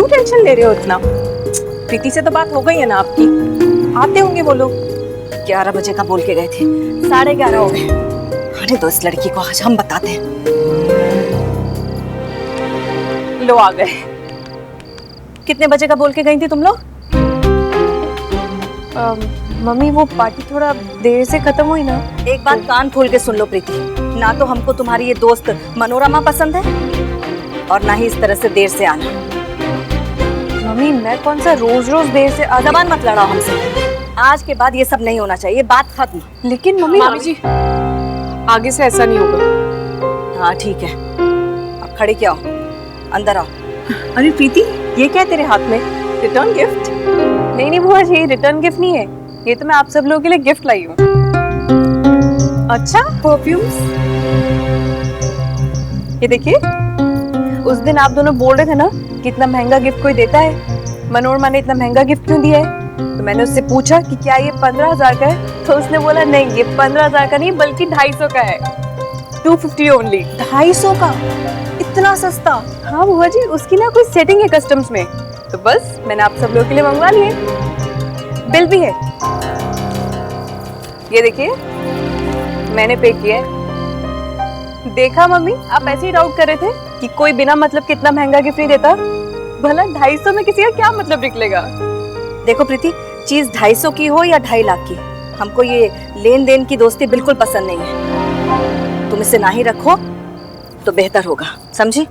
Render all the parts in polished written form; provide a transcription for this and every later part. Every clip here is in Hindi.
क्यों टेंशन ले रहे हो इतना? प्रीति से तो बात हो गई है ना आपकी, आते होंगे वो लोग। 11 बजे का बोल के गए थे, 11:30 हो गए। अरे तो इस लड़की को आज हम बताते हैं। लो आ गए। कितने बजे का बोल के गई थी तुम लोग? मम्मी वो पार्टी थोड़ा देर से खत्म हुई ना। एक बात कान खोल के सुन लो प्रीति, ना तो हमको तुम्हारी ये दोस्त मनोरमा पसंद है और ना ही इस तरह से देर से आना। मम्मी मैं कौन सा रोज रोज देर से जबान मत लड़ाओ हमसे। आज के बाद ये सब नहीं होना चाहिए, बात खत्म। लेकिन मम्मी जी आगे से ऐसा नहीं होगा। हाँ ठीक है, अब खड़े क्या हो, अंदर आओ। अरे प्रीति ये क्या है तेरे हाथ में? Return gift? नहीं बुआ जी, रिटर्न गिफ्ट नहीं है, ये तो मैं आप सब लोगों के लिए गिफ्ट लाई हूँ। अच्छा परफ्यूम्स? ये देखिए, उस दिन आप दोनों बोल रहे थे ना कितना महंगा गिफ्ट कोई देता है, मनोरमा ने इतना महंगा गिफ्ट क्यों दिया है? तो मैंने उससे पूछा कि क्या ये 15,000 का है, तो उसने बोला नहीं ये 15,000 का नहीं बल्कि 250 का है, 250 ओनली। 250 का? इतना सस्ता? हाँ बुआ जी, उसकी ना कोई सेटिंग है कस्टम्स में, तो बस मैंने आप सब लोगों के लिए मंगवा लिए। बिल भी है, ये देखिए मैंने पे किया है। देखा मम्मी, आप ऐसे ही डाउट कर रहे थे कि कोई बिना मतलब के इतना महंगा गिफ्ट नहीं देता, भला 250 में किसी का क्या मतलब निकलेगा? देखो प्रीति, चीज 250 की हो या 2.5 लाख की, हमको ये लेन देन की दोस्ती बिल्कुल पसंद नहीं है। तुम इसे ना ही रखो तो बेहतर होगा, समझी?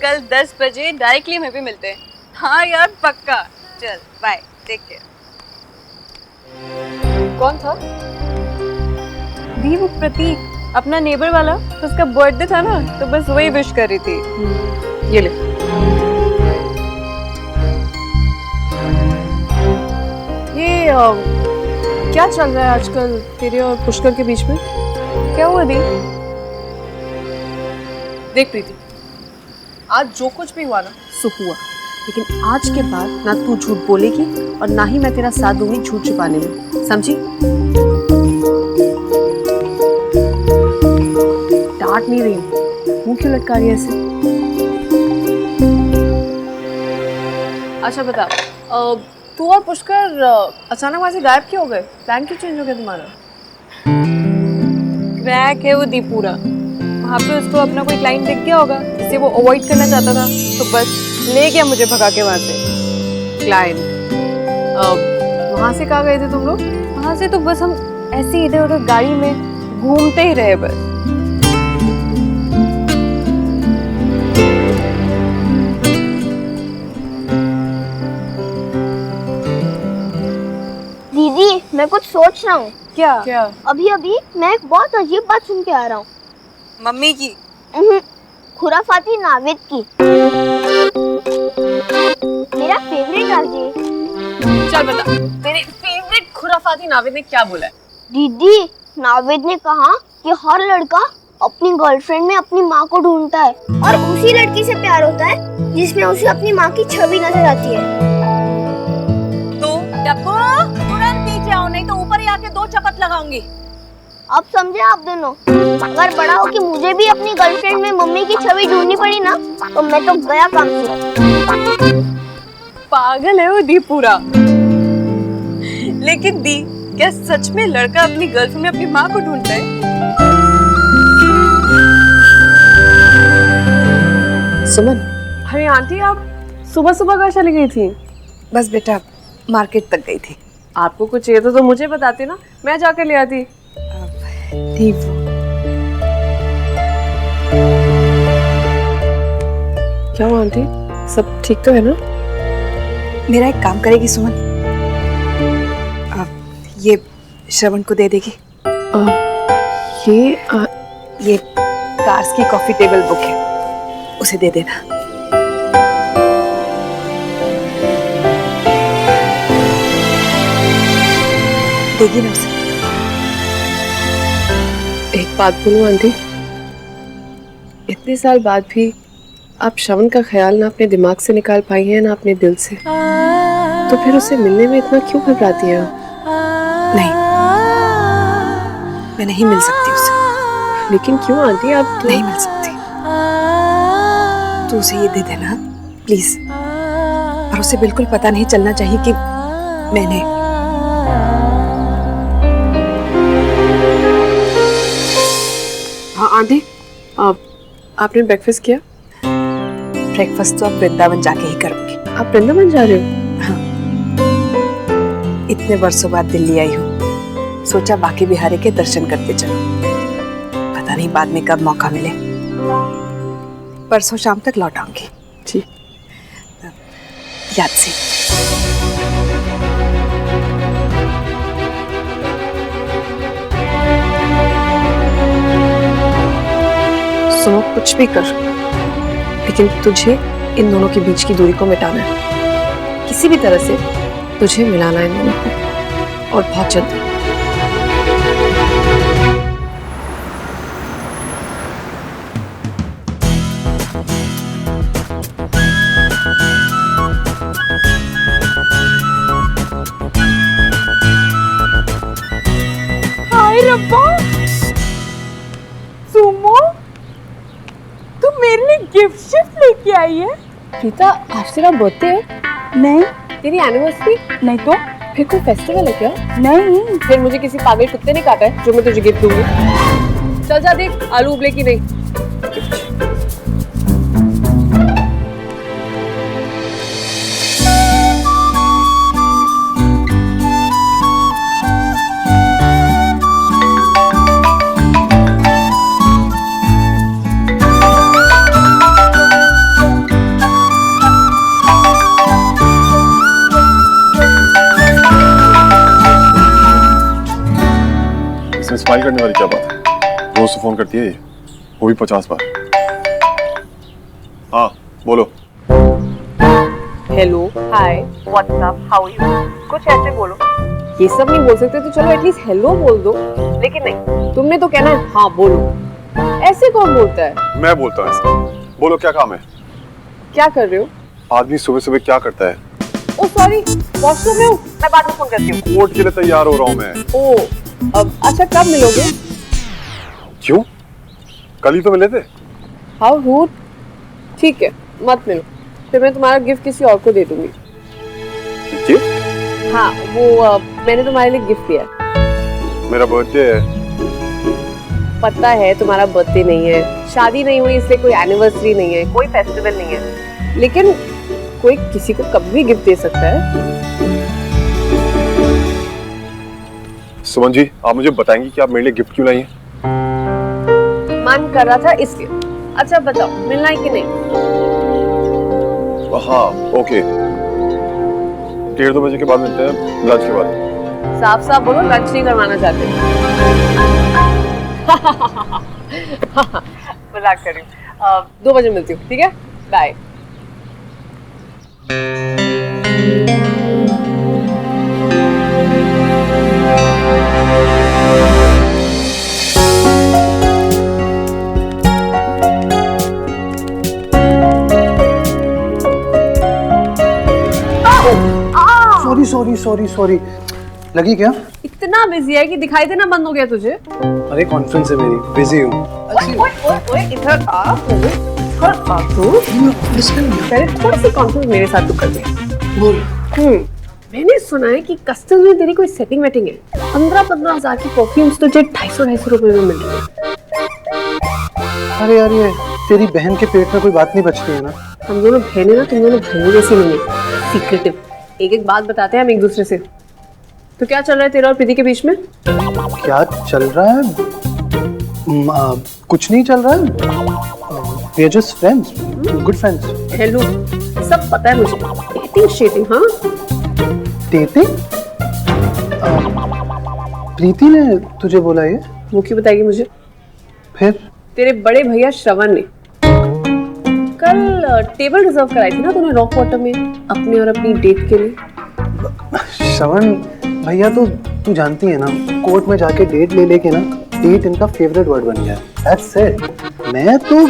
कल 10 बजे डायरेक्टली में भी मिलते हैं। हाँ यार पक्का, चल बाय, टेक केयर। कौन था? दी वो प्रतीक, अपना नेबर वाला, तो उसका बर्थडे था ना, तो बस वही विश कर रही थी। ये ले। ये क्या चल रहा है आजकल तेरे और पुष्कर के बीच में? क्या हुआ दी? देख प्रीति, आज जो कुछ भी हुआ ना सो हुआ, लेकिन आज के बाद ना तू झूठ बोलेगी और ना ही मैं तेरा साथ दूंगी झूठ छुपाने में, समझी? डांट नहीं रही, मुंह क्यों लटका रही है ऐसे? अच्छा बता, तू और पुष्कर अचानक वहां से गायब क्यों हो गए? प्लान क्यों चेंज हो गया तुम्हारा? क्रैक है वो दी पूरा, वहाँ पे उसको अपना कोई क्लाइंट दिख गया होगा जिसे वो अवॉइड करना चाहता था, तो बस ले गया मुझे भगा के वहाँ से। क्लाइंट? वहां से कहाँ गए थे तुम लोग? वहाँ से तो बस हम ऐसे इधर उधर गाड़ी में घूमते ही रहे बस। दीदी मैं कुछ सोच रहा हूँ। क्या? क्या? अभी अभी मैं एक बहुत अजीब बात सुन के आ रहा हूँ। मम्मी की? खुराफाती नावेद की। मेरा फेवरेट आरजे। चल बता, तेरे फेवरेट खुराफाती नावेद ने क्या बोला है? दीदी नावेद ने कहा कि हर लड़का अपनी गर्लफ्रेंड में अपनी माँ को ढूंढता है और उसी लड़की से प्यार होता है जिसमें उसे अपनी माँ की छवि नजर आती है। तो डब्बू तुरंत नीचे आओ, नहीं तो ऊपर ही आके 2 चपत लगाऊंगी। अब समझे आप दोनों, अगर बड़ा हो कि मुझे भी अपनी गर्लफ्रेंड में मम्मी की छवि ढूंढनी पड़ी ना, तो मैं तो गया काम से। पागल है वो दी पूरा। लेकिन दी, क्या सच में लड़का अपनी गर्लफ्रेंड में अपनी माँ को ढूंढता है? सुमन। अरे आंटी आप सुबह सुबह कहाँ चली गई थी? बस बेटा मार्केट तक गई थी। आपको कुछ चाहिए तो मुझे बताती ना, मैं जाकर ले आती। ठीक। क्या हुआ आंटी, सब ठीक तो है ना? मेरा एक काम करेगी सुमन, ये श्रवण को दे देगी। ये कार्स की कॉफी टेबल बुक है, उसे दे देना। देगी ना उसे? एक बात बोलूं आंटी, इतने साल बाद भी आप श्रवण का ख्याल ना अपने दिमाग से निकाल पाई हैं ना अपने दिल से, तो फिर उसे मिलने में इतना क्यों घबराती हैं? नहीं, मैं नहीं मिल सकती उसे। लेकिन क्यों आंटी, आप तो नहीं मिल सकती। तू उसे ये दे देना प्लीज, और उसे बिल्कुल पता नहीं चलना चाहिए कि मैंने। हाँ आंटी, आपने ब्रेकफास्ट किया? ब्रेकफास्ट तो अब वृंदावन जाके ही करूंगी। आप वृंदावन जा रहे हो? हाँ, इतने वर्षों बाद दिल्ली आई हूँ, सोचा बाकी बिहारी के दर्शन करते चलो। पता नहीं बाद में कब मौका मिले। परसों शाम तक लौट आऊंगी। जी, याद से। सुनो, कुछ भी कर, लेकिन तुझे इन दोनों के बीच की दूरी को मिटाना है। किसी भी तरह से तुझे मिलाना है इन दोनों को, और बहुत जल्दी। हाय रब्बा, सुमो, तू मेरे लिए गिफ्ट शिफ्ट लेके आई है? प्रीता, आज तेरा बर्थडे है? नहीं। तेरी एनिवर्सरी? नहीं तो? फिर कोई फेस्टिवल है क्या? नहीं। फिर मुझे किसी पागल कुत्ते ने काटा है जो मैं तुझे गिफ्ट दूंगी? चल जा देख, आलू उबले की नहीं। स्माइल करने वाली क्या बात है? रोज तो फोन करती है ये, वो भी 50 बार। हाँ बोलो। Hello, hi, what's up, how you? कुछ ऐसे बोलो। ये सब नहीं बोल सकते तो चलो एटलीस्ट हेलो बोल दो। लेकिन नहीं, तुमने तो कहना है हाँ बोलो। ऐसे कौन बोलता है? मैं बोलता हूँ ऐसे। बोलो, क्या काम है? क्या कर रहे हो? आदमी सुबह सुबह क्या करता है? ओ सॉरी, वॉशरूम में हूँ, मैं बाद में फोन करती हूँ। कोर्ट के लिए तैयार हो रहा हूँ मैं। ओ, अब अच्छा कब मिलोगे? क्यों? कल ही तो मिले थे। How rude. ठीक है, मत मिलो, फिर मैं तुम्हारा गिफ्ट किसी और को दे दूंगी। गिफ्ट? हाँ, वो मैंने तुम्हारे लिए गिफ्ट दिया है। मेरा बर्थडे है। पता है तुम्हारा बर्थडे नहीं है, शादी नहीं हुई इसलिए कोई एनिवर्सरी नहीं है, कोई फेस्टिवल नहीं है, लेकिन कोई किसी को कभी भी गिफ्ट दे सकता है। सुमन जी, आप मुझे बताएंगी कि आप मेरे लिए गिफ्ट क्यों लाई हैं? मन कर रहा था इसलिए। अच्छा बताओ, मिलना है कि नहीं? हाँ ओके, 1:30 बजे के बाद मिलते हैं, लंच के बाद। साफ साफ बोलो, लंच नहीं करवाना चाहते। मजाक कर रही हूँ। 2 बजे मिलती हूँ, ठीक है? बाय। सॉरी लगी क्या? इतना बिजी है कि दिखाई देना बंद हो गया तुझे? अरे कॉन्फ्रेंस है मेरी, बिजी हूँ। ओए इधर आ, इधर आ तू। पहले थोड़ी सी कॉन्फ्रेंस मेरे साथ तू कर ले। बोल। मैंने सुना है कि कस्टम में तेरी कोई सेटिंग वेटिंग है। 15-15 हजार की परफ्यूम्स तुझे 250-250 रुपए में मिल रही है। अरे यार, ये तेरी बहन के पेट में कोई बात नहीं बचती है ना? हम दोनों बहनें ना, तुम दोनों बहनों जैसी नहीं है, सीक्रेटिव। एक बात बताते हैं हम एक दूसरे से। तो क्या चल रहा है तेरा और प्रीति के बीच में? क्या चल रहा है? कुछ नहीं चल रहा है। We are just friends, good friends. Hello, सब पता है मुझे। डेटिंग शेटिंग, हाँ? डेटिंग? प्रीति ने तुझे बोला ये? वो क्यों बताएगी मुझे? फिर? तेरे बड़े भैया श्रवण ने कल टेबल रिजर्व कराई थी ना तूने रॉक वाटर में अपने और अपनी डेट के लिए। श्रवण भैया तो तू जानती है ना, कोर्ट में जाके डेट ले लेके ना, डेट इनका फेवरेट वर्ड बन गया है। That's it. मैं तो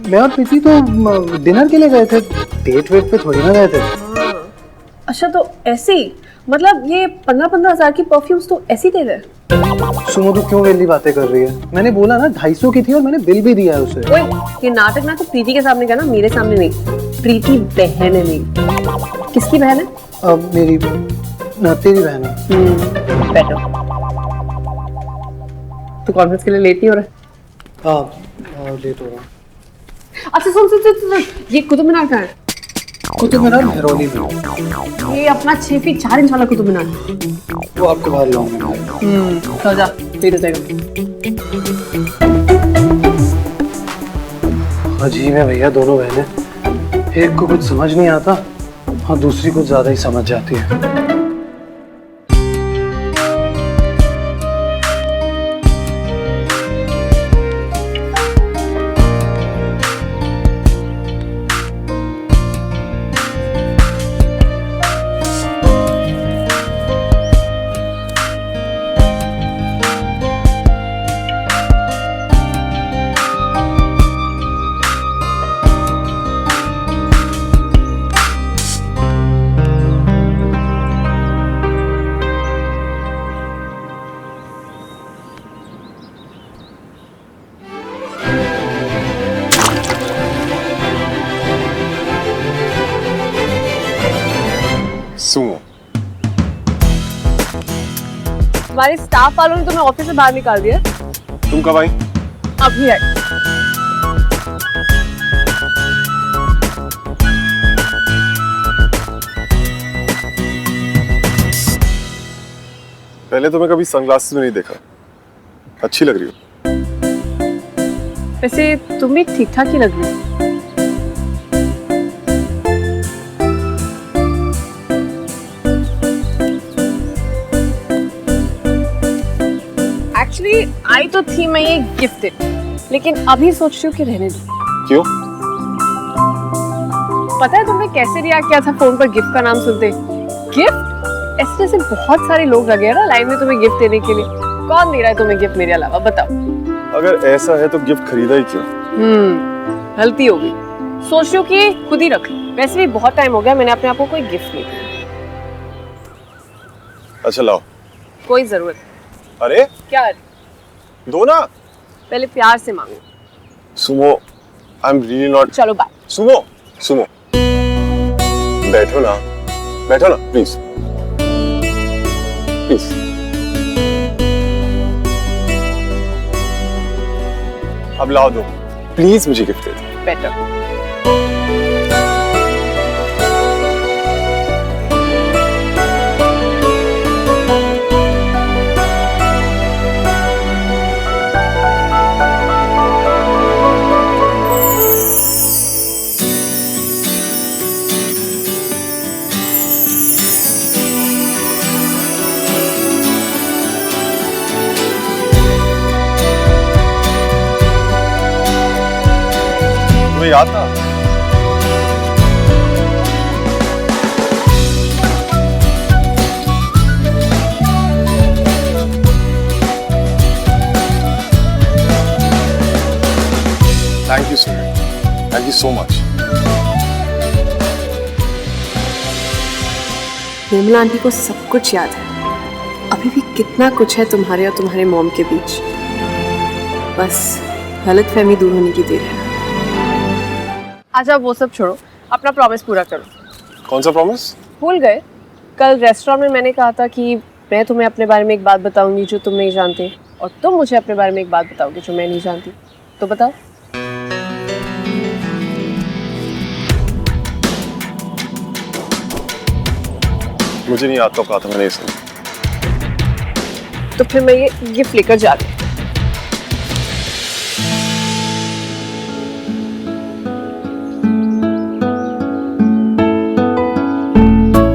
मैं और प्रीति तो डिनर के लिए गए थे, डेट वेट पे थोड़ी ना गए थे। अच्छा तो ऐसे ही, मतलब ये 15-15 हजार की परफ्यूम्स तो ऐसे ही दे रहे? सुमो तू क्यों वेली बातें कर रही है? मैंने बोला ना 250 की थी और मैंने बिल भी दिया है उसे। ओए, ये नाटक ना तो प्रीति के सामने करना, मेरे सामने नहीं। प्रीति बहन है मेरी। किसकी बहन है? मेरी ना, तेरी बहन है। बैठो। तो कॉन्फ्रेंस के लिए लेट नहीं हो रहा? हाँ लेट हो रहा हूँ। अच्छा सुन, ये कुतुब मीनार कहाँ है? कुतुब मीनार मेहरौली में। ये अपना 6 फीट 4 इंच वाला कुतुब मीनार। वो आपको बाहर लाऊंगा। तो जा, लेट हो जाएगा। अजीब है भैया, दोनों बहनें, एक को कुछ समझ नहीं आता और दूसरी कुछ ज्यादा ही समझ जाती है। सुमो, हमारे स्टाफ वालों ने तुम्हें ऑफिस से बाहर निकाल दिया। तुम कब आई? अभी आई। पहले तो मैं कभी सनग्लासेस में नहीं देखा। अच्छी लग रही हो। वैसे तुम भी ठीक ठाक ही लग रही हो। एक्चुअली आई तो थी मैं ये गिफ्टेड, लेकिन अभी सोच रही हूँ कि रहने दो। क्यों? पता है तुमने कैसे रिएक्ट किया था फोन पर गिफ्ट का नाम सुनते? गिफ्ट? ऐसे जैसे बहुत सारे लोग लगे हैं ना लाइन में तुम्हें गिफ्ट देने के लिए। कौन दे रहा है तुम्हें गिफ्ट मेरे अलावा, बताओ। अगर ऐसा है तो गिफ्ट खरीदा ही क्यों? गलती हो गई। सोच रही हूँ कि खुद ही रख लो। वैसे भी बहुत टाइम हो गया मैंने अपने आप को कोई गिफ्ट नहीं दिया। अच्छा लाओ। कोई जरूरत नहीं। अरे क्या? दो ना। पहले प्यार से मांगो। Sumo, I am really not. चलो बाय। सुमो, सुमो, बैठो ना, बैठो ना प्लीज, प्लीज। अब लाओ दो, प्लीज मुझे गिफ्ट दे दो। बेटर। तुम्हें याद था? Thank you Sumo, thank you so much. Nirmala aunty को सब कुछ याद है। अभी भी कितना कुछ है तुम्हारे और तुम्हारे मॉम के बीच। बस गलतफहमी दूर होने की देर है। अच्छा वो सब छोड़ो, अपना प्रॉमिस पूरा करो। कौन सा प्रॉमिस? भूल गए? कल रेस्टोरेंट में मैंने कहा था कि मैं तुम्हें अपने बारे में एक बात बताऊंगी जो तुम नहीं जानते, और तुम मुझे अपने बारे में एक बात बताओगे जो मैं नहीं जानती। तो बताओ। मुझे नहीं याद तो कहा था मैंने इसे। तो फिर मैं ये गिफ्ट लेकर जा रही हूँ।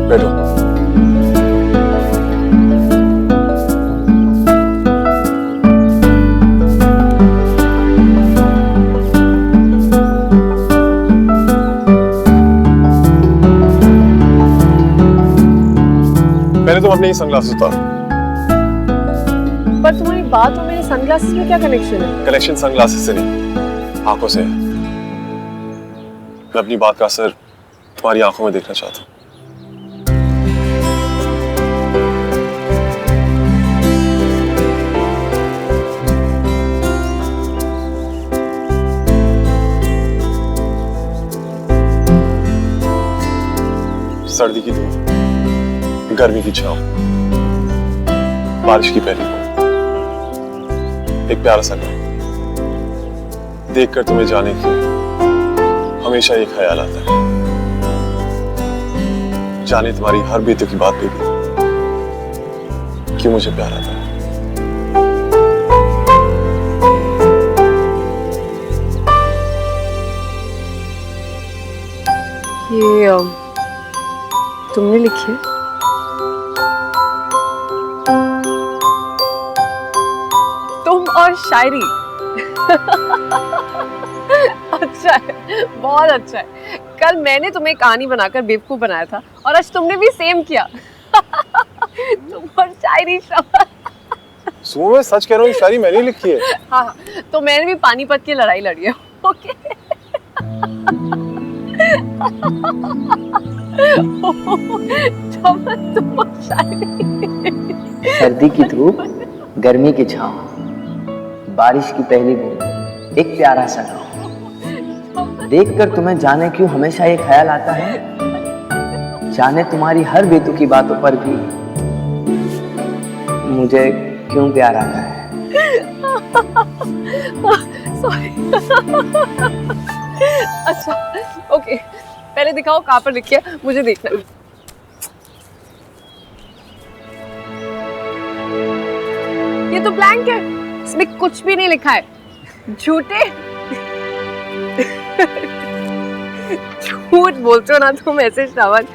बैठो। पहले तुम अपने ही सनग्लासेस उतारो। पर तुम्हारी बात और मेरे सनग्लासेस में क्या कनेक्शन है? कनेक्शन सनग्लासेस से नहीं, आंखों से है। मैं अपनी बात का असर तुम्हारी आंखों में देखना चाहता हूँ। सर्दी की धूप, गर्मी की छांव, बारिश की पहली बूंद, एक प्यारा सा गाँव। देखकर तुम्हें जाने की हमेशा एक ख्याल आता है, जाने तुम्हारी हर बेतुकी की बात पे भी क्यों मुझे प्यार आता है। ये तुमने लिखी है? तुम और शायरी। अच्छा है, बहुत अच्छा है। कल मैंने तुम्हें कहानी बनाकर बेवकूफ बनाया था और आज तुमने भी सेम किया। तुम और शायरी शब्द। सुनो, मैं सच कह रहा हूँ, शायरी मैंने लिखी है। हाँ, तो मैंने भी पानीपत की लड़ाई लड़ी है। ओके। सर्दी की धूप, गर्मी की छांव, बारिश की पहली बूंद, एक प्यारा सा गाँव। देखकर तुम्हें जाने क्यों हमेशा ये ख्याल आता है, जाने तुम्हारी हर बेतुकी बातों पर भी मुझे क्यों प्यार आता है। सॉरी। अच्छा, ओके, पहले दिखाओ कहाँ पर लिखी है, मुझे देखना है। ये तो ब्लैंक है, इसमें कुछ भी नहीं लिखा है। झूठे। झूठ बोलते हो ना तुम ऐसे Shravan.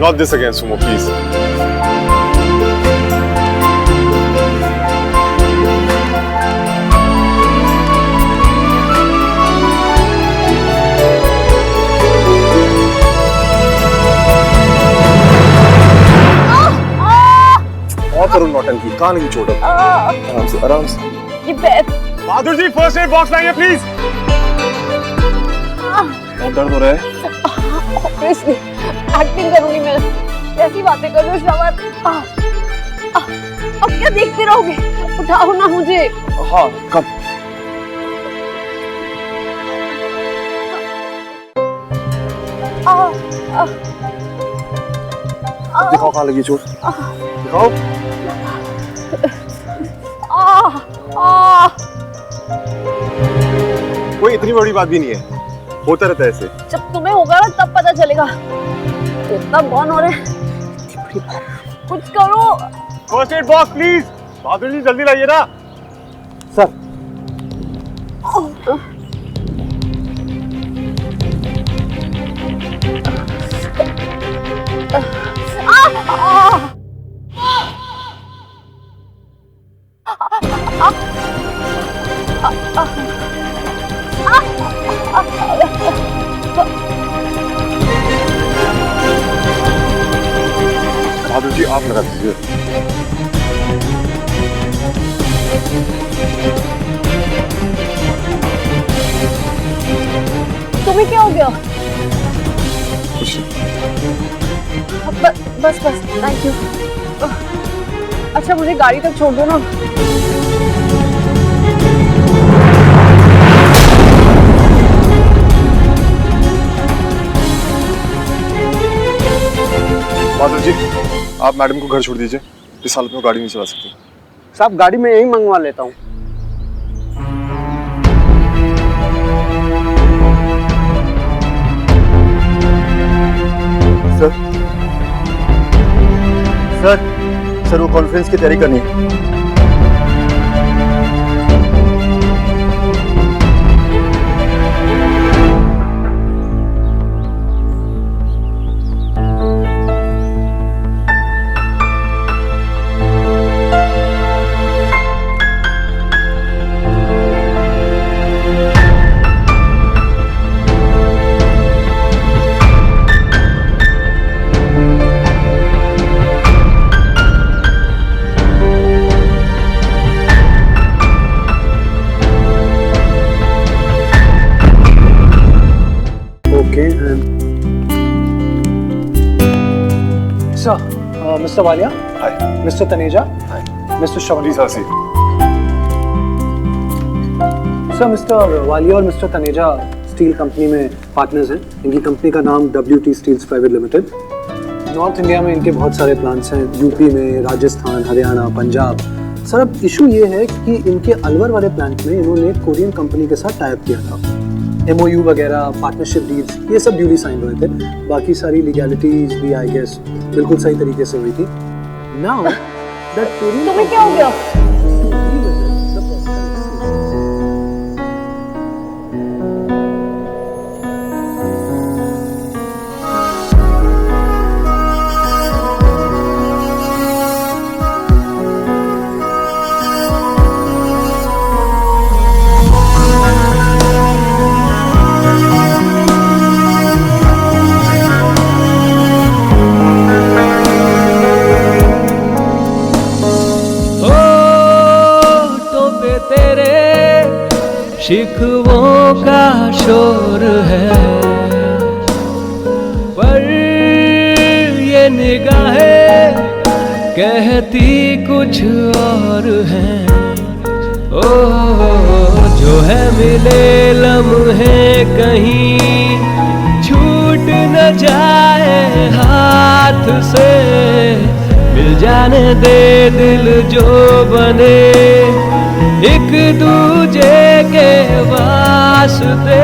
Not this again, Sumo, please. और करो नौटंकी, कान की चोट है। आराम से, आराम से। ये पैर। Bahadur ji, first aid box लाइए प्लीज। बहुत दर्द हो रहा है। ऑब्वियसली एक्टिंग करूंगी मैं, कैसी बातें कर रहे हो श्रावण। अब क्या देखते रहोगे, उठाओ ना मुझे। हाँ, कब? दिखाओ कहाँ लगी चोट, दिखाओ। कोई इतनी बड़ी बात भी नहीं है, होता रहता है ऐसे। जब तुम्हें होगा ना तब पता चलेगा। इतना बॉन हो रहा है, कुछ करो। First aid box please. Bahadur ji जल्दी लाइए ना। सर, बहादुर जी आप लगा दीजिए। तुम्हें क्या हो गया? कुछ बस थैंक यू। अच्छा, मुझे गाड़ी तक छोड़ दो ना। बहादुर जी आप मैडम को घर छोड़ दीजिए, इस हालत में गाड़ी नहीं चला सकती। साहब गाड़ी में यही मंगवा लेता हूँ। सर वो कॉन्फ्रेंस की तैयारी करनी है। Okay, and sir, Mr. Walia, Hi. Mr. Taneja, Hi. Mr. Shravan. Please have a seat. Sir mister Walia और मिस्टर तनेजा स्टील कंपनी में पार्टनर्स हैं। इनकी कंपनी का नाम WT steels private limited. North India में इनके बहुत सारे प्लांट्स हैं, यूपी में, राजस्थान, हरियाणा, पंजाब। सर अब इशू ये है कि इनके अलवर वाले प्लांट में इन्होंने एक कोरियन कंपनी के साथ टाइप किया था। MOU वगैरह, पार्टनरशिप डीड्स, ये सब ड्यूली साइन हुए थे। बाकी सारी लीगैलिटीज भी आई गेस बिल्कुल सही तरीके से हुई थी। नाउ दैट कोरियन तुम्हें क्या हो गया? शिकवों का शोर है, पर ये निगाहें कहती कुछ और है। ओ जो है मिले लम्हे कहीं छूट न जाए हाथ से, मिल जाने दे दिल जो बने एक दूजे के वास्ते।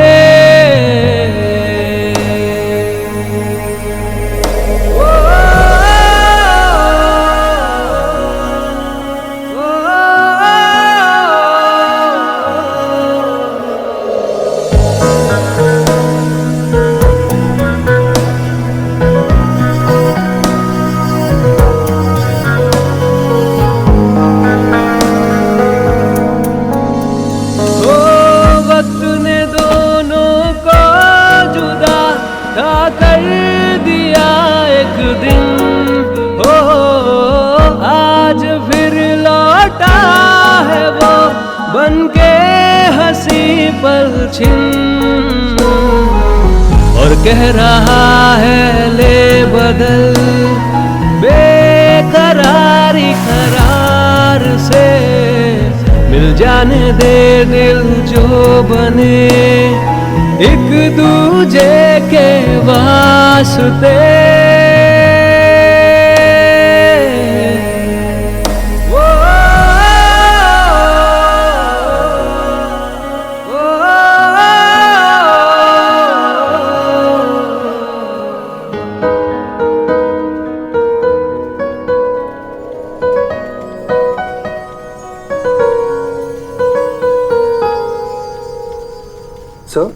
बनके हंसी पलछिन और कह रहा है ले बदल बेकरारी करार से, मिल जाने दे दिल जो बने एक दूजे के वास्ते। Sir?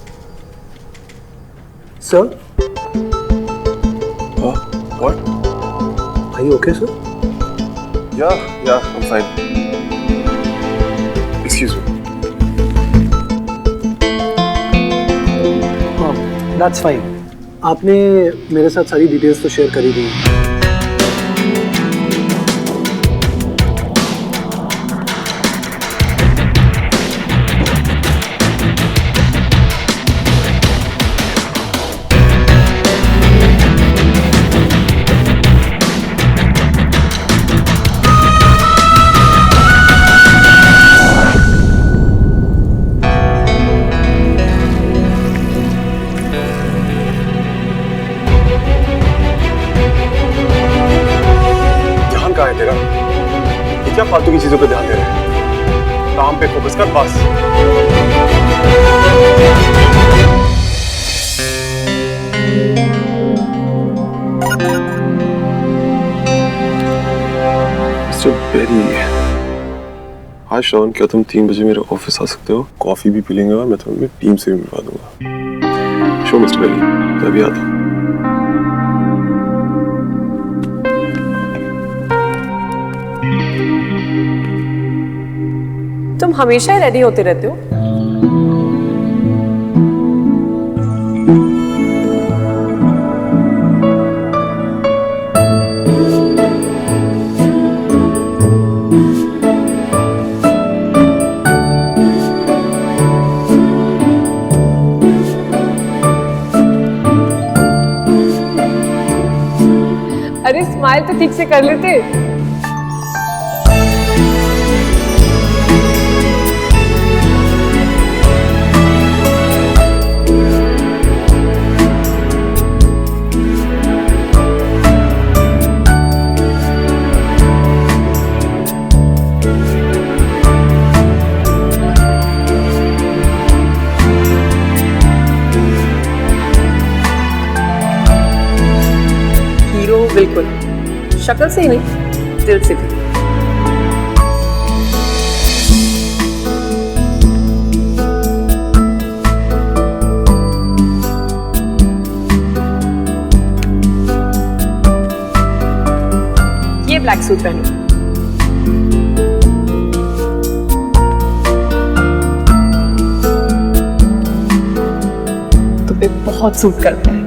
Sir? What? Are you okay, sir? Yeah, I'm fine. Excuse me. हाँ, that's fine. आपने मेरे साथ सारी डिटेल्स तो शेयर कर ही दी। तेरा ये क्या फालतू की चीजों पे ध्यान दे रहे हैं? काम पे फोकस कर बस। मिस्टर बेरी, आज श्रवण, क्या तुम 3 बजे मेरे ऑफिस आ सकते हो? कॉफी भी पी लेंगे और मैं तुम्हें टीम से भी मिलवा दूंगा। शो मिस्टर बेरी, मैं अभी आता हूँ। तुम हमेशा ही रेडी होते रहते हो। अरे स्माइल तो ठीक से कर लेते। बिल्कुल, शक्ल से ही नहीं, दिल से भी। ये ब्लैक सूट पहनो। तुम्हें बहुत सूट करता है।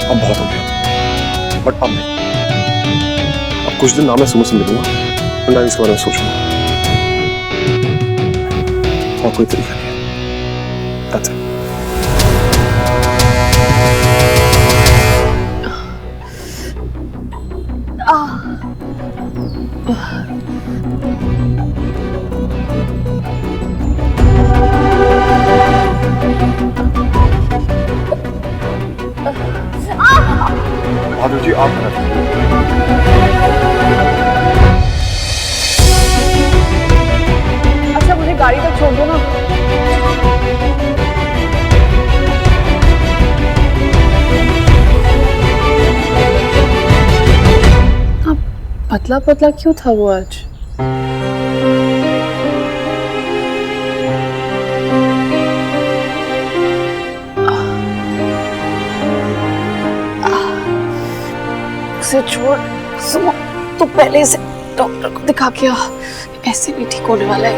अब बहुत हो गया, बट अब नहीं। अब कुछ दिन ना मैं सुमन से मिलूंगा और ना इसके बारे में सोचूंगा, और कोई तरीका नहीं है। That's it. बहादुर जी आप अच्छा मुझे गाड़ी तक छोड़ दो ना। पतला पतला क्यों था वो आज? उसे छोड़ सुनो, तो पहले से डॉक्टर को दिखा के आ, ऐसे भी ठीक होने वाला है।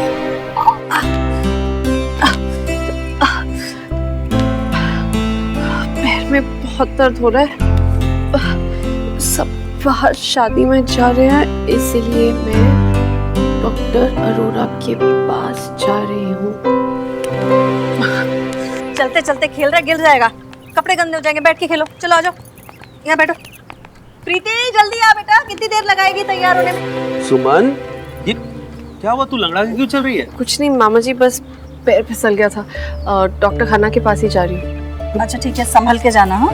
पैर में बहुत दर्द हो रहा है, सब बाहर शादी में जा रहे हैं, इसलिए मैं डॉक्टर अरोरा के पास जा रही हूँ। चलते चलते खेल रहा, गिर जाएगा, कपड़े गंदे हो जाएंगे, बैठ के खेलो। चलो आ जाओ, यहाँ बैठो। प्रीति जल्दी आ बेटा, कितनी देर लगाएगी तैयार होने में? सुमन, ये क्या हुआ, तू लंगड़ा के क्यों चल रही है? कुछ नहीं मामा जी, बस पैर फिसल गया था, डॉक्टर खाना के पास ही जा रही हूँ। अच्छा ठीक है, संभल के जाना। हाँ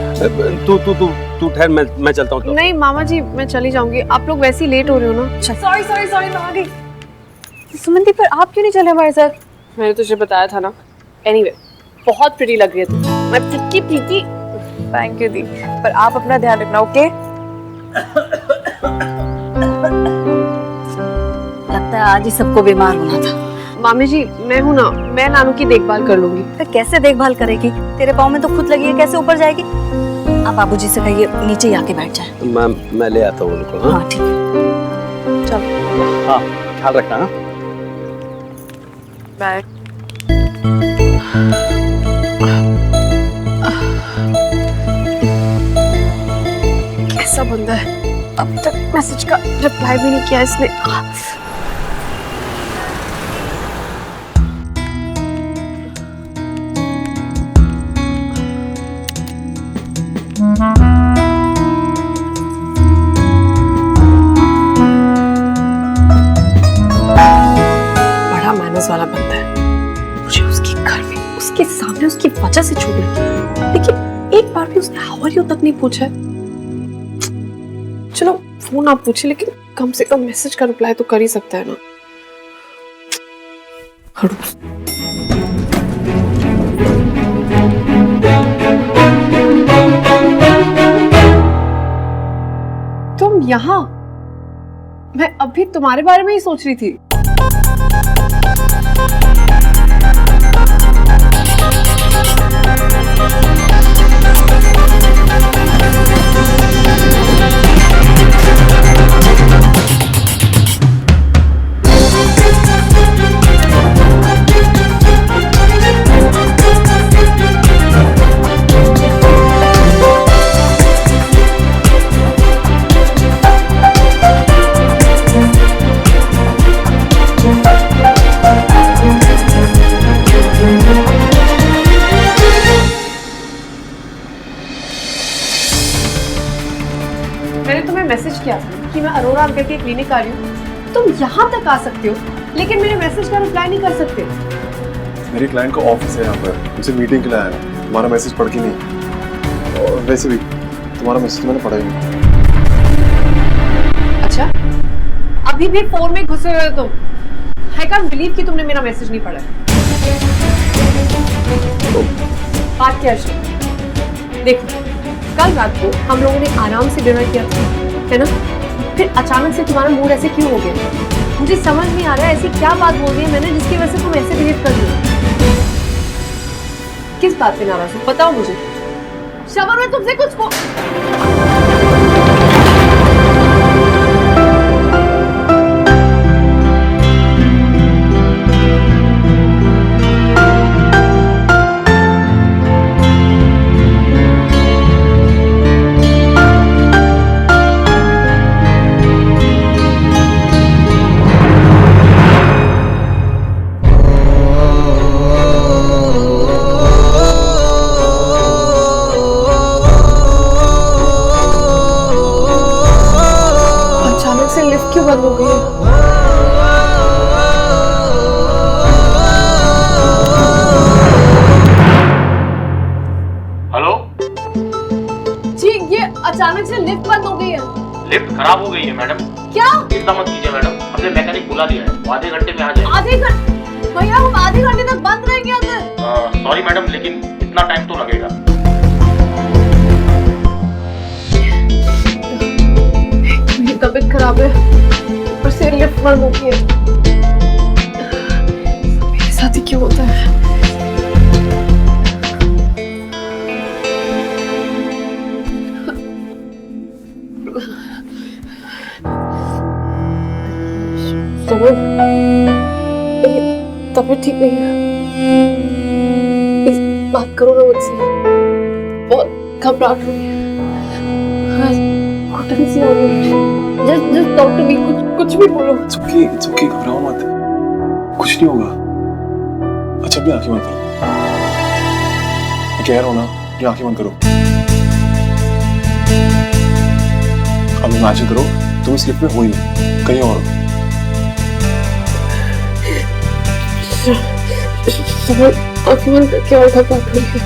तू ठहर, मैं चलता हूँ। नहीं मामा जी, मैं चली जाऊंगी, आप लोग वैसे ही लेट हो रहे हो ना। सॉरी सॉरी सॉरी, मैं आ गई। सुमंती पर आप क्यों नहीं चले हमारे साथ? मैंने तुझे बताया था ना। एनीवे, बहुत प्रिटी लग रही है तू। मैं प्रीति प्रीति। थैंक यू दी, पर आप अपना ध्यान रखना, ओके? लगता है आज ही सबको बीमार होना था। मामी जी मैं हूँ ना, मैं नानू की देखभाल कर लूंगी। तो कैसे देखभाल करेगी? तेरे पाँव में तो खुद लगी है, कैसे ऊपर जाएगी? आप बाबूजी से कहिए नीचे ही आके बैठ जाए। मैं ले आता हूँ उनको। हाँ ठीक है, चलो। हाँ ख्याल रखना। हाँ बाय। कैसा बंदा है, अब तक मैसेज का रिप्लाई भी नहीं किया इसने। बड़ा मैनर्स वाला बंदा है, मुझे उसके घर में उसके सामने उसकी वजह से चोट लगी, लेकिन एक बार भी उसने हाउ आर यू तक नहीं पूछा है। चलो फोन आप पूछे, लेकिन कम से कम मैसेज का रिप्लाई तो कर ही सकता है ना। खड़ूस। तुम यहाँ? मैं अभी तुम्हारे बारे में ही सोच रही थी। किया था कि मैं अरोरा अंकल के क्लिनिक आ रही हूँ, तुम यहाँ तक आ सकते हो लेकिन मेरे मैसेज का रिप्लाई नहीं कर सकते। मेरी क्लाइंट का ऑफिस है यहाँ पर, मुझे मीटिंग के लिए आया हूँ, तुम्हारा मैसेज पढ़ के नहीं। और वैसे भी तुम्हारा मैसेज मैंने पढ़ा ही नहीं। अच्छा, अभी भी फोन में घुसे हुए हो तुम। I can't believe कि तुमने मेरा मैसेज नहीं पढ़ा है। बात क्या है? देखो, कल रात को हम लोगों ने आराम से डिनर किया था, है ना? फिर अचानक से तुम्हारा मूड ऐसे क्यों हो गया? मुझे समझ नहीं आ रहा है ऐसी क्या बात बोल दी है मैंने जिसकी वजह से तुम ऐसे बिहेव कर रही हो। किस बात पे नाराज हो? बताओ मुझे। शबनम, मैं तुमसे कुछ क्यों बंद हो गई है? हेलो जी, ये अचानक से लिफ्ट बंद हो गई है। लिफ्ट खराब हो गई है मैडम। क्या? चिंता मत कीजिए मैडम, हमने मैकेनिक बुला दिया है, वो आधे घंटे में आ जाएगा। आधे घंटे? भैया, हम आधे घंटे तक बंद रहेंगे अंदर। सॉरी मैडम, लेकिन इतना टाइम तो लगेगा। मेरी तबीयत खराब है, ऊपर से लिफ्ट बंद हो गई है। मेरे साथ ही क्यों होता है? तबीयत ठीक नहीं है, प्लीज बात करो ना मुझसे, बहुत घबराहट हो रही है, घुटन सी हो रही है। जस्ट टॉक टू मी, कुछ भी बोलो। It's okay, घबराओ मत, कुछ नहीं होगा। अच्छा, अपनी आंखें बंद करो, मैं कह रहा हूँ ना, अपनी आंखें बंद करो। अब इमेजिन करो तुम इस लिफ्ट में हो ही नहीं, कहीं और हो। आंखें बंद करके और घबराहट हो रही है।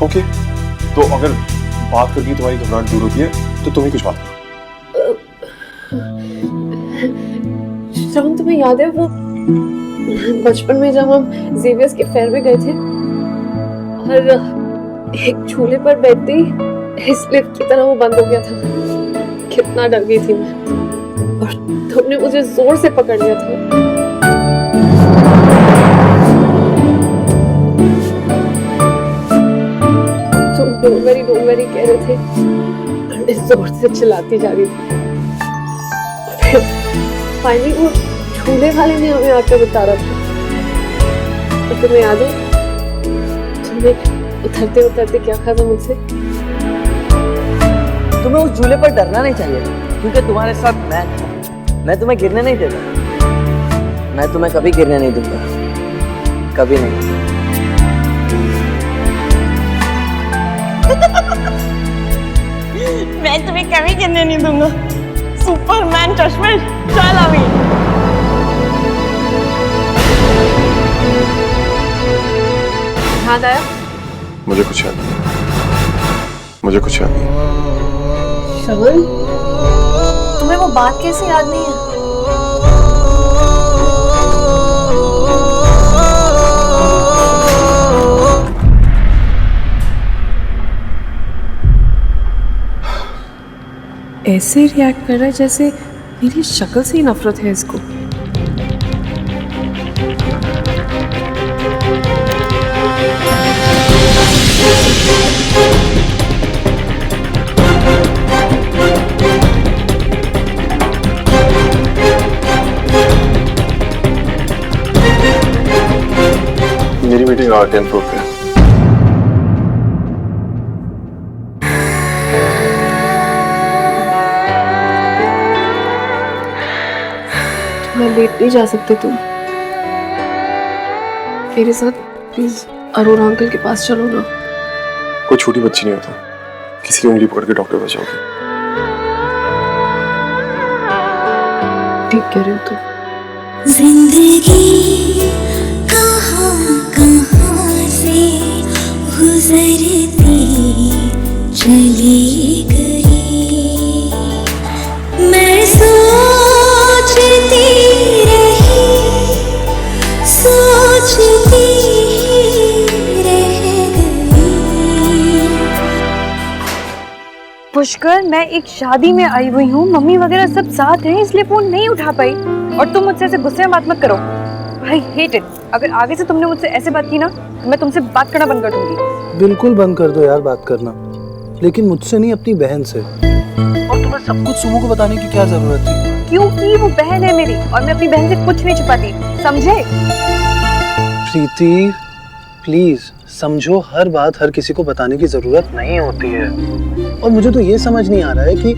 ओके, तो अगर बात करके तुम्हारी घबराहट दूर होती है तो तुम ही कुछ बात करो। शाम, तुम्हें याद है वो बचपन में जब हम जेवियर्स के फेयर में गए थे और एक झूले पर बैठते ही इस लिफ्ट की तरह वो बंद हो गया था। कितना डर गई थी मैं, और तुमने मुझे जोर से पकड़ लिया था। तुम डोंट वरी कह रहे थे, मैं जोर से चिल्लाती जा रही थी। फिर फाइनली वो झूले वाले ने हमें आकर उतारा था। और तुम्हें याद है तुमने उतरते उतरते क्या कहा था मुझसे? तुम्हें उस झूले पर डरना नहीं चाहिए, क्योंकि तुम्हारे साथ मैं तुम्हें गिरने नहीं देता। मैं तुम्हें कभी गिरने नहीं दूंगा, कभी नहीं। मैं तुम्हें कभी गिरने नहीं दूंगा। सुपरमैन चश्मे, चल अभी। याद आया? मुझे कुछ याद नहीं, मुझे कुछ याद नहीं। शगुन, तुम्हें वो बात कैसे याद नहीं है? ऐसे रिएक्ट कर रहा है जैसे मेरी शक्ल से ही नफरत है इसको। मेरी मीटिंग 10th फ्लोर पे है। मैं लेट नहीं जा सकते तुम, मेरे साथ प्लीज अरोरा अंकल के पास चलो ना। कोई छोटी बच्ची नहीं होता, किसी की उंगली पकड़ के डॉक्टर बचाओगे। ठीक कह रहे हो तुम। जिंदगी कहाँ कहाँ से गुजरती चली गई, मैं सोचती रही सोचती रह गई। पुष्कर, मैं एक शादी में आई हुई हूँ, मम्मी वगैरह सब साथ हैं, इसलिए फोन नहीं उठा पाई। और तुम मुझसे ऐसे गुस्से में बात मत करो। I hate it. अगर आगे से तुमने मुझसे ऐसे बात की ना तो मैं तुमसे बात करना बंद कर दूंगी। बिल्कुल बंद कर दो यार बात करना, लेकिन मुझसे नहीं, अपनी बहन से। और तुम्हें सब कुछ सुमो को बताने की क्या जरूरत थी? क्योंकि वो बहन है मेरी और मैं अपनी बहन से कुछ नहीं छुपाती, समझे? प्रीति प्लीज समझो, हर बात हर किसी को बताने की जरूरत नहीं होती है। और मुझे तो ये समझ नहीं आ रहा है कि,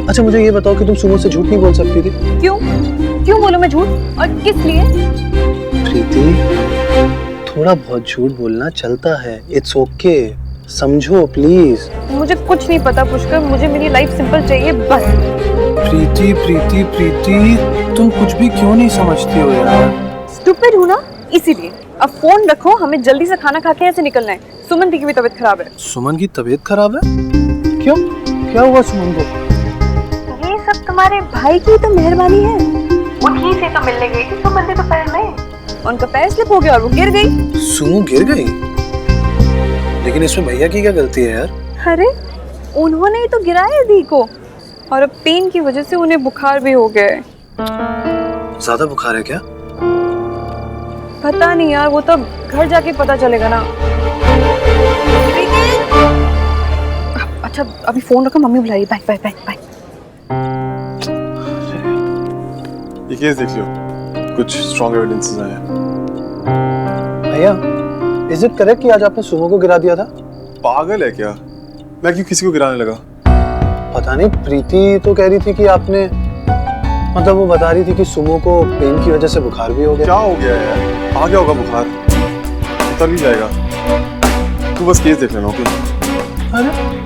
अच्छा मुझे ये बताओ कि तुम सुमो से झूठ नहीं बोल सकती थी? क्यों क्यों बोलूं मैं झूठ, और किस लिए? प्रीति थोड़ा बहुत झूठ बोलना चलता है, इट्स ओके, समझो प्लीज। मुझे कुछ नहीं पता पुष्कर, मुझे मेरी लाइफ सिंपल चाहिए बस। प्रीति प्रीति प्रीति तुम कुछ भी क्यों नहीं समझती हो यार? स्टूपिड हूँ ना, इसीलिए। अब फोन रखो, हमें जल्दी से खाना खा के ऐसे निकलना है। सुमन दी की भी तबीयत खराब है। सुमन की तबीयत खराब है? क्यों, क्या हुआ सुमन को? ये सब तुम्हारे भाई की तो मेहरबानी है। उन्हीं से तो मिलने गई थी सुमन दी दोपहर में, उनका पैर स्लिप हो गया और वो गिर गई। सुमो गिर गई? लेकिन इसमें भैया की क्या गलती है यार? अरे उन्होंने ही तो गिराया दी को, और अब पेन की वजह से उन्हें बुखार भी हो गया है। ज्यादा बुखार है क्या? पता नहीं यार, वो तो घर जाके पता चलेगा ना। अच्छा अभी फोन रखो, मम्मी बुला रही है। Bye bye bye bye. ये केस देख लियो, कुछ स्ट्रॉन्ग एविडेंसेस आए हैं। भैया इज इट करेक्ट कि आज आपने सुमो को गिरा दिया था? पागल है क्या? मैं क्यों किसी को गिराने लगा? पता नहीं, प्रीति तो कह रही थी कि आपने, मतलब वो बता रही थी कि सुमो को पेन की वजह से बुखार भी हो गया। क्या हो गया यार? आ गया होगा बुखार, उतर भी जाएगा। तू बस केस देख लेना, ओके? अरे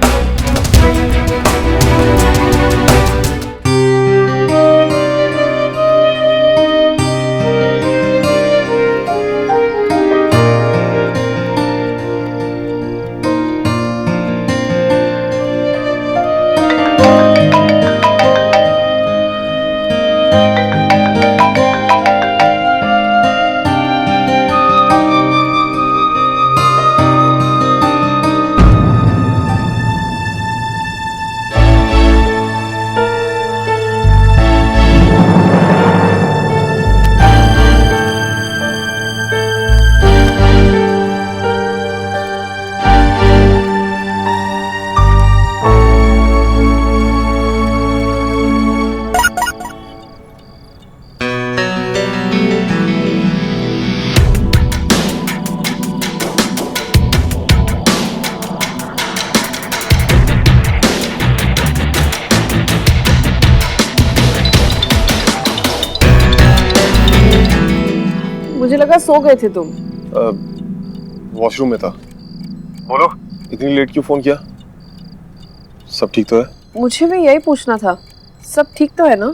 मुझे लगा सो गए थे तुम। वॉशरूम में था। बोलो, इतनी लेट क्यों फोन किया? सब ठीक तो है? मुझे भी यही पूछना था, सब ठीक तो है ना?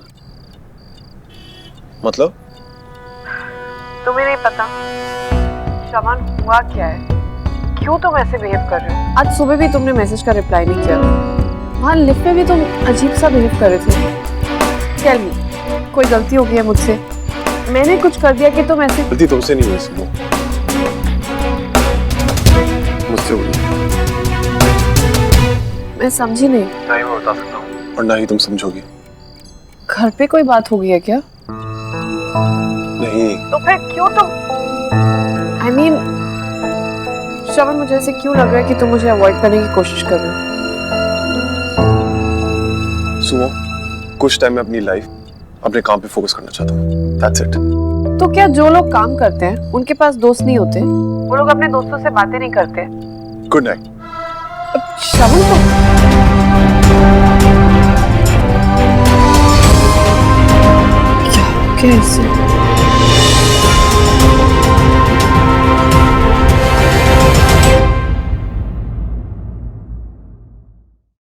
मतलब? तुम्हें नहीं पता शबान हुआ क्या है, क्यों तुम ऐसे बिहेव कर रहे हो? आज सुबह भी तुमने मैसेज का रिप्लाई नहीं किया, वहाँ लिफ्ट में भी तुम अजीब सा बिहेव कर रहे थे। टेल मी, कोई गलती हो गई है मुझसे? मैंने कुछ कर दिया कि तुम ऐसे? गलती तुमसे नहीं हुई सुमो, मुझसे हुई। मैं समझी नहीं। ना ही मैं बता सकता हूँ और ना ही तुम समझोगी। घर पे कोई बात हो गई है क्या? नहीं। तो फिर क्यों तुम? I mean, श्रवण, मुझे ऐसे क्यों लग रहा है कि तुम मुझे अवॉइड करने की कोशिश कर रहे हो? सुमो, कुछ टाइम में अपनी लाइफ, अपने काम पे फोकस करना चाहता हूँ। That's it. तो क्या जो लोग काम करते हैं उनके पास दोस्त नहीं होते? वो लोग अपने दोस्तों से बातें नहीं करते। Good night. श्रवण को क्या कैसे?